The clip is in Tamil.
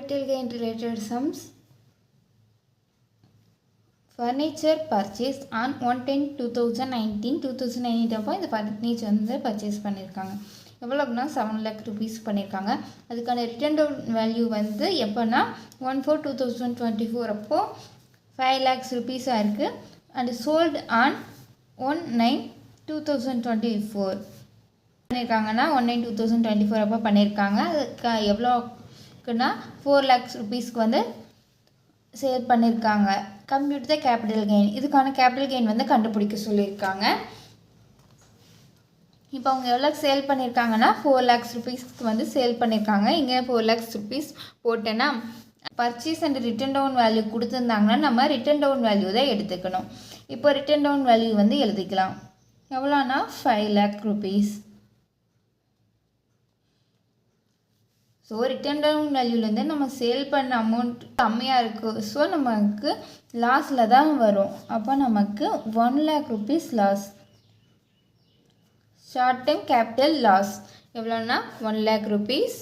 capital gain related sums. Furniture purchased on 1/10/2019 அப்போ இந்த ஃபர்னிச்சர் வந்து பர்ச்சேஸ் பண்ணியிருக்காங்க. எவ்வளோக்குன்னா 7 lakh rupees பண்ணியிருக்காங்க. அதுக்கான ரிட்டர்ன் டவுன் வேல்யூ வந்து எப்போனா 1/4/2024 அப்போ 5 lakhs rupees இருக்குது. அண்ட் சோல்டு ஆன் 1/9/2024 பண்ணியிருக்காங்கன்னா 1/9/2024 அப்போ பண்ணியிருக்காங்க. அதுக்கு எவ்வளோக்குன்னா 4 lakhs rupeesக்கு வந்து சேல் பண்ணியிருக்காங்க. Compute the capital gain. இதுக்கான கேபிட்டல் கெயின் வந்து கண்டுபிடிக்க சொல்லியிருக்காங்க. இப்போ அவங்க எவ்வளோ சேல் பண்ணியிருக்காங்கன்னா 4 lakhs rupeesக்கு வந்து சேல் பண்ணியிருக்காங்க. இங்கே 4 lakhs rupees போட்டேன்னா purchase and written down value கொடுத்துருந்தாங்கன்னா நம்ம ரிட்டன் டவுன் வேல்யூ தான் எடுத்துக்கணும். இப்போ ரிட்டன் டவுன் வேல்யூ வந்து எழுதிக்கலாம். எவ்வளோனா 5 lakh rupees. So written down வேல்யூலேருந்து நம்ம சேல் பண்ண அமௌண்ட் கம்மியாக இருக்குது. ஸோ நமக்கு லாஸில் தான் வரும். அப்போ நமக்கு 1 lakh rupees loss. Short time capital loss எவ்வளோனா 1 lakh rupees.